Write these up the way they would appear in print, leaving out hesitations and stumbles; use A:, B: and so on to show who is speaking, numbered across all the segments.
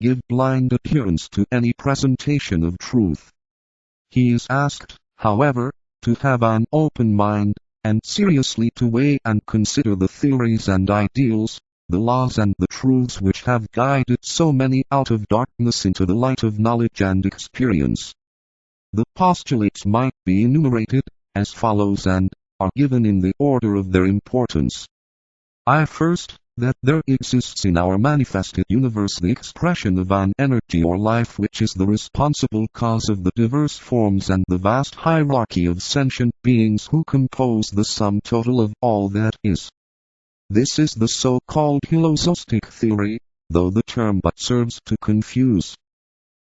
A: give blind adherence to any presentation of truth. He is asked, however, to have an open mind, and seriously to weigh and consider the theories and ideals, the laws and the truths which have guided so many out of darkness into the light of knowledge and experience. The postulates might be enumerated as follows and are given in the order of their importance. First, that there exists in our manifested universe the expression of an energy or life which is the responsible cause of the diverse forms and the vast hierarchy of sentient beings who compose the sum total of all that is. This is the so-called heliostic theory, though the term but serves to confuse.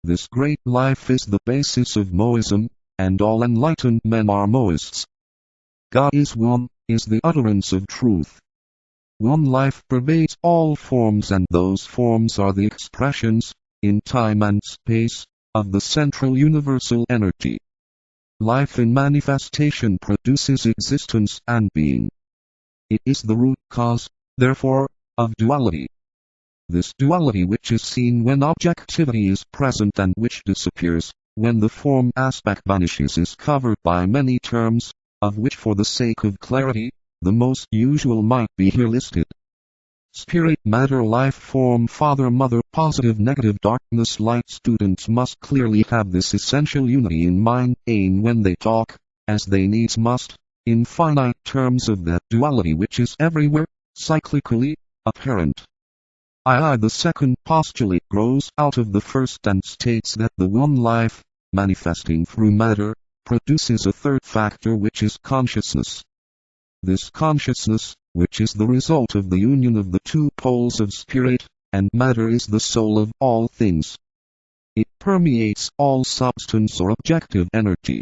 A: This great life is the basis of Mohism, and all enlightened men are Mohists. God is one, is the utterance of truth. One life pervades all forms, and those forms are the expressions, in time and space, of the central universal energy. Life in manifestation produces existence and being. It is the root cause, therefore, of duality. This duality which is seen when objectivity is present and which disappears, when the form aspect vanishes, is covered by many terms, of which for the sake of clarity, the most usual might be here listed. Spirit, matter, life, form, father, mother, positive, negative, darkness, light. Students must clearly have this essential unity in mind, and when they talk, as they needs must, in finite terms of that duality which is everywhere, cyclically, apparent. The second postulate grows out of the first and states that the one life, manifesting through matter, produces a third factor which is consciousness. This consciousness, which is the result of the union of the two poles of spirit and matter, is the soul of all things. It permeates all substance or objective energy.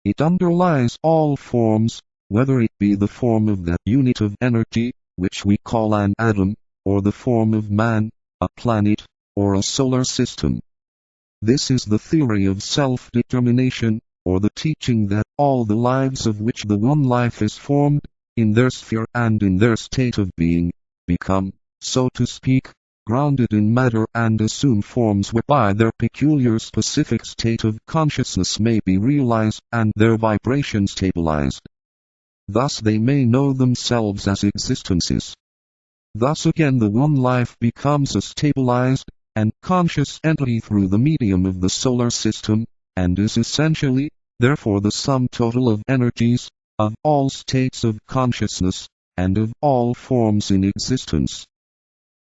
A: It underlies all forms, whether it be the form of that unit of energy, which we call an atom, or the form of man, a planet, or a solar system. This is the theory of self-determination, or the teaching that all the lives of which the one life is formed, in their sphere and in their state of being, become, so to speak, grounded in matter and assume forms whereby their peculiar specific state of consciousness may be realized and their vibration stabilized. Thus they may know themselves as existences. Thus again the one life becomes a stabilized and conscious entity through the medium of the solar system, and is essentially, therefore, the sum total of energies, of all states of consciousness, and of all forms in existence.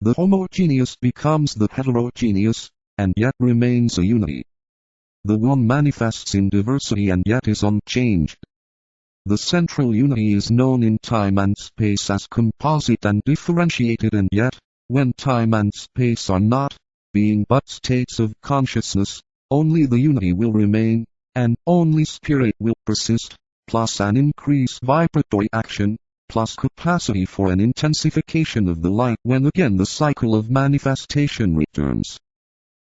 A: The homogeneous becomes the heterogeneous, and yet remains a unity. The one manifests in diversity and yet is unchanged. The central unity is known in time and space as composite and differentiated, and yet, when time and space are not, being but states of consciousness, only the unity will remain, and only spirit will persist, plus an increased vibratory action, plus capacity for an intensification of the light when again the cycle of manifestation returns.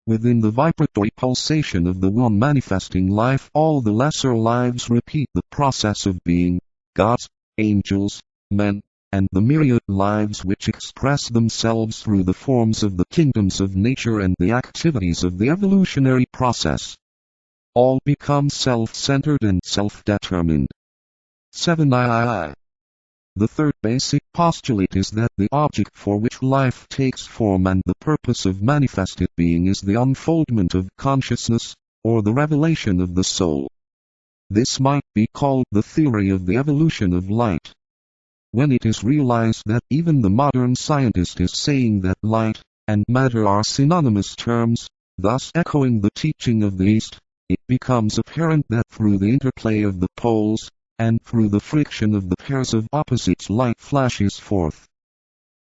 A: Within the vibratory pulsation of the one manifesting life, all the lesser lives repeat the process of being, gods, angels, men, and the myriad lives which express themselves through the forms of the kingdoms of nature and the activities of the evolutionary process. All become self-centered and self-determined. 7. The third basic postulate is that the object for which life takes form and the purpose of manifested being is the unfoldment of consciousness, or the revelation of the soul. This might be called the theory of the evolution of light. When it is realized that even the modern scientist is saying that light and matter are synonymous terms, thus echoing the teaching of the East, it becomes apparent that through the interplay of the poles, and through the friction of the pairs of opposites, light flashes forth.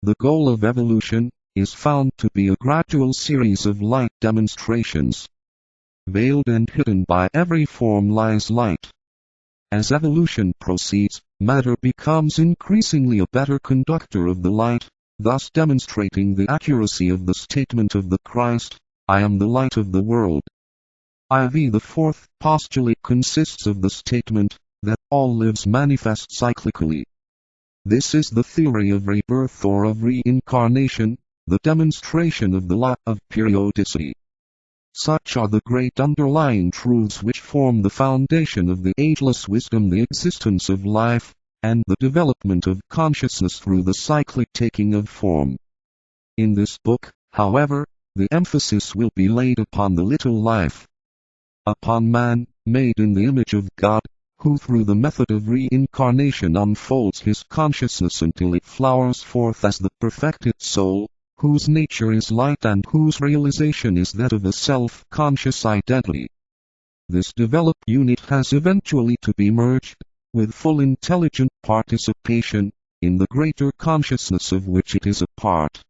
A: The goal of evolution is found to be a gradual series of light demonstrations. Veiled and hidden by every form lies light. As evolution proceeds, matter becomes increasingly a better conductor of the light, thus demonstrating the accuracy of the statement of the Christ, "I am the light of the world." The fourth postulate consists of the statement that all lives manifest cyclically. This is the theory of rebirth or of reincarnation, the demonstration of the law of periodicity. Such are the great underlying truths which form the foundation of the ageless wisdom, the existence of life, and the development of consciousness through the cyclic taking of form. In this book, however, the emphasis will be laid upon the little life, upon man, made in the image of God, who through the method of reincarnation unfolds his consciousness until it flowers forth as the perfected soul, whose nature is light and whose realization is that of a self-conscious identity. This developed unit has eventually to be merged, with full intelligent participation, in the greater consciousness of which it is a part.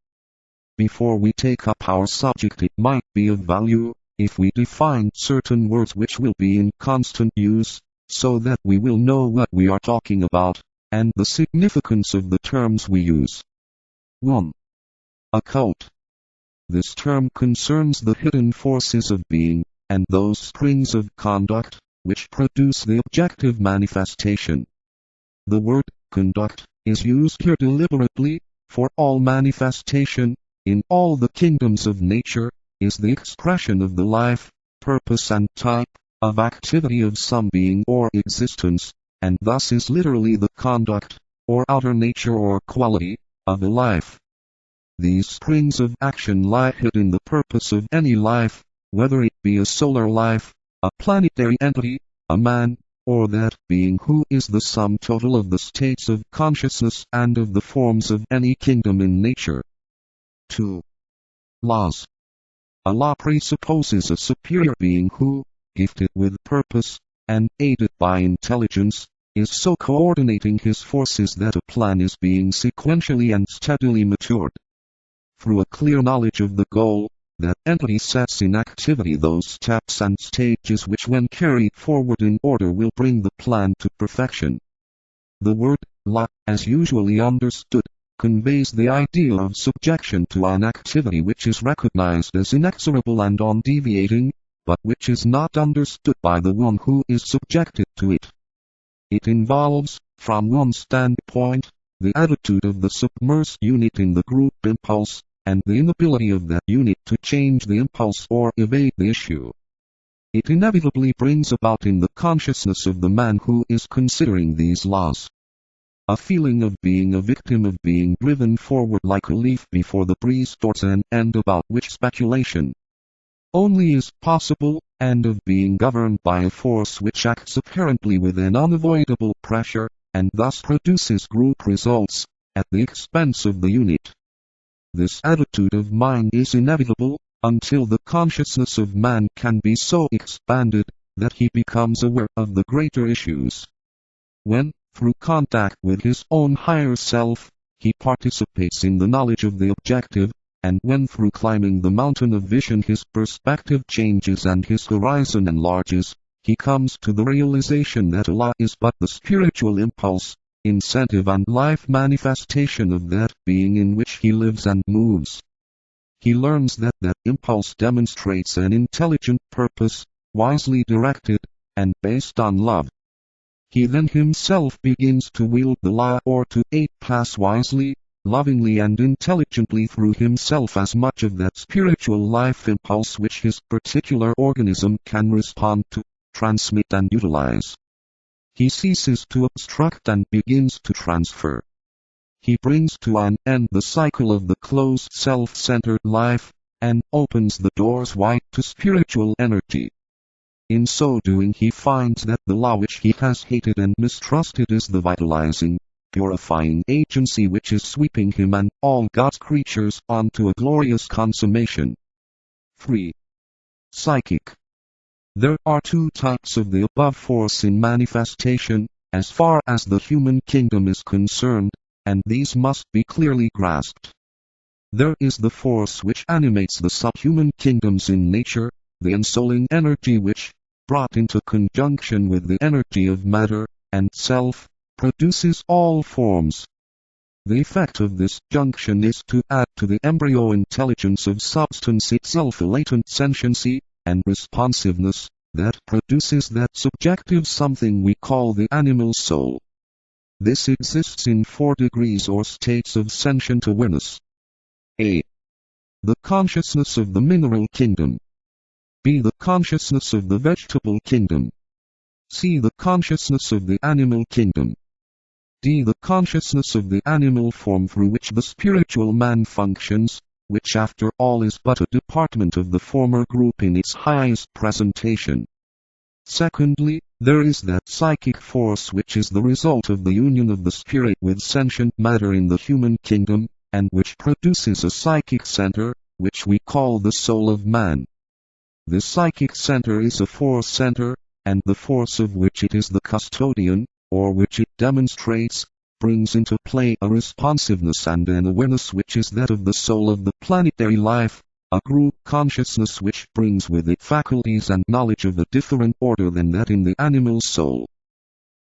A: Before we take up our subject, it might be of value, if we define certain words which will be in constant use, so that we will know what we are talking about, and the significance of the terms we use. 1. Occult. This term concerns the hidden forces of being, and those springs of conduct, which produce the objective manifestation. The word conduct is used here deliberately, for all manifestation, in all the kingdoms of nature, is the expression of the life, purpose and type, of activity of some being or existence, and thus is literally the conduct, or outer nature or quality, of a life. These springs of action lie hid in the purpose of any life, whether it be a solar life, a planetary entity, a man, or that being who is the sum total of the states of consciousness and of the forms of any kingdom in nature. 2. Laws. A law presupposes a superior being who, gifted with purpose, and aided by intelligence, is so coordinating his forces that a plan is being sequentially and steadily matured. Through a clear knowledge of the goal, that entity sets in activity those steps and stages which when carried forward in order will bring the plan to perfection. The word law, as usually understood, conveys the idea of subjection to an activity which is recognized as inexorable and undeviating, but which is not understood by the one who is subjected to it. It involves, from one standpoint, the attitude of the submersed unit in the group impulse, and the inability of that unit to change the impulse or evade the issue. It inevitably brings about in the consciousness of the man who is considering these laws a feeling of being a victim, of being driven forward like a leaf before the breeze towards an end about which speculation only is possible, and of being governed by a force which acts apparently with an unavoidable pressure, and thus produces group results, at the expense of the unit. This attitude of mind is inevitable, until the consciousness of man can be so expanded, that he becomes aware of the greater issues. When, through contact with his own higher self, he participates in the knowledge of the objective, and when through climbing the mountain of vision his perspective changes and his horizon enlarges, he comes to the realization that Allah is but the spiritual impulse, incentive and life manifestation of that being in which he lives and moves. He learns that that impulse demonstrates an intelligent purpose, wisely directed, and based on love. He then himself begins to wield the law or to aid pass wisely, lovingly and intelligently through himself as much of that spiritual life impulse which his particular organism can respond to, transmit and utilize. He ceases to obstruct and begins to transfer. He brings to an end the cycle of the closed self-centered life, and opens the doors wide to spiritual energy. In so doing he finds that the law which he has hated and mistrusted is the vitalizing, purifying agency which is sweeping him and all God's creatures on to a glorious consummation. 3. Psychic. There are two types of the above force in manifestation, as far as the human kingdom is concerned, and these must be clearly grasped. There is the force which animates the subhuman kingdoms in nature, the ensouling energy which, brought into conjunction with the energy of matter and self, produces all forms. The effect of this junction is to add to the embryo intelligence of substance itself a latent sentiency and responsiveness that produces that subjective something we call the animal soul. This exists in 4 degrees or states of sentient awareness. A. The consciousness of the mineral kingdom. B. The consciousness of the vegetable kingdom. C. The consciousness of the animal kingdom. D. The consciousness of the animal form through which the spiritual man functions, which after all is but a department of the former group in its highest presentation. Secondly, there is that psychic force which is the result of the union of the spirit with sentient matter in the human kingdom, and which produces a psychic center, which we call the soul of man. This psychic center is a force center, and the force of which it is the custodian, or which it demonstrates, brings into play a responsiveness and an awareness which is that of the soul of the planetary life, a group consciousness which brings with it faculties and knowledge of a different order than that in the animal soul.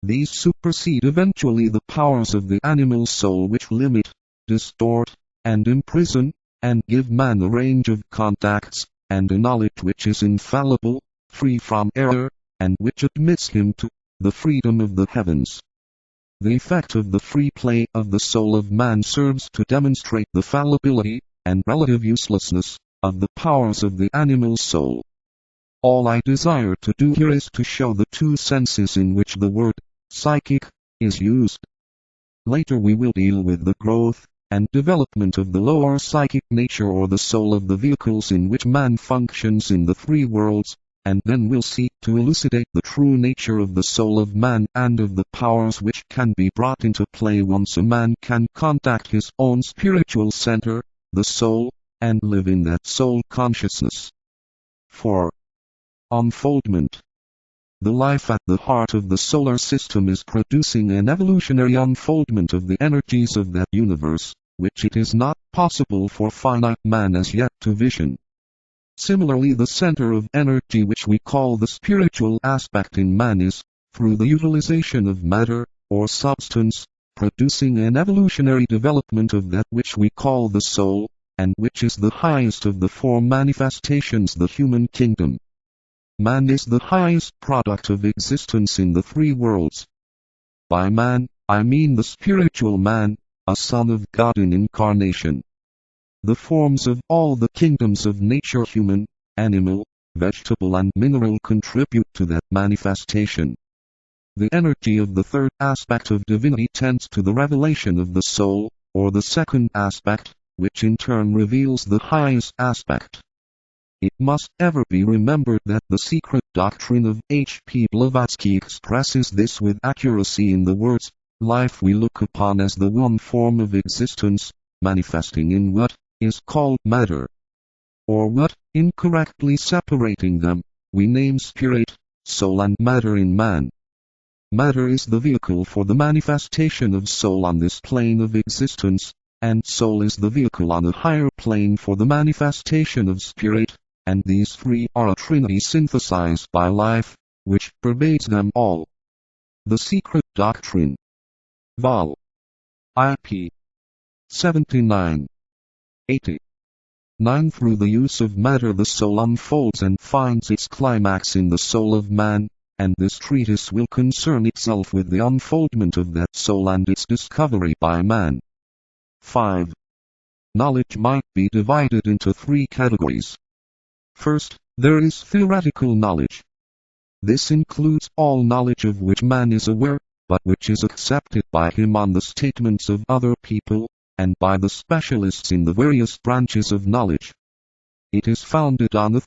A: These supersede eventually the powers of the animal soul which limit, distort, and imprison, and give man a range of contacts, and a knowledge which is infallible, free from error, and which admits him to the freedom of the heavens. The effect of the free play of the soul of man serves to demonstrate the fallibility, and relative uselessness, of the powers of the animal soul. All I desire to do here is to show the two senses in which the word psychic is used. Later we will deal with the growth and development of the lower psychic nature or the soul of the vehicles in which man functions in the three worlds, and then we'll seek to elucidate the true nature of the soul of man and of the powers which can be brought into play once a man can contact his own spiritual center, the soul, and live in that soul consciousness. 4. Unfoldment. The life at the heart of the solar system is producing an evolutionary unfoldment of the energies of that universe, which it is not possible for finite man as yet to vision. Similarly, the center of energy which we call the spiritual aspect in man is, through the utilization of matter, or substance, producing an evolutionary development of that which we call the soul, and which is the highest of the four manifestations, the human kingdom. Man is the highest product of existence in the three worlds. By man, I mean the spiritual man, a son of God in incarnation. The forms of all the kingdoms of nature, human, animal, vegetable and mineral, contribute to that manifestation. The energy of the third aspect of divinity tends to the revelation of the soul, or the second aspect, which in turn reveals the highest aspect. It must ever be remembered that the secret doctrine of H. P. Blavatsky expresses this with accuracy in the words, "Life we look upon as the one form of existence, manifesting in what is called matter. Or what, incorrectly separating them, we name spirit, soul and matter in man. Matter is the vehicle for the manifestation of soul on this plane of existence, and soul is the vehicle on a higher plane for the manifestation of spirit, and these three are a trinity synthesized by life, which pervades them all." The Secret Doctrine. Vol. IP. 79. 80. 9. Through the use of matter the soul unfolds and finds its climax in the soul of man, and this treatise will concern itself with the unfoldment of that soul and its discovery by man. 5. Knowledge might be divided into three categories. First, there is theoretical knowledge. This includes all knowledge of which man is aware, but which is accepted by him on the statements of other people, and by the specialists in the various branches of knowledge. It is founded on a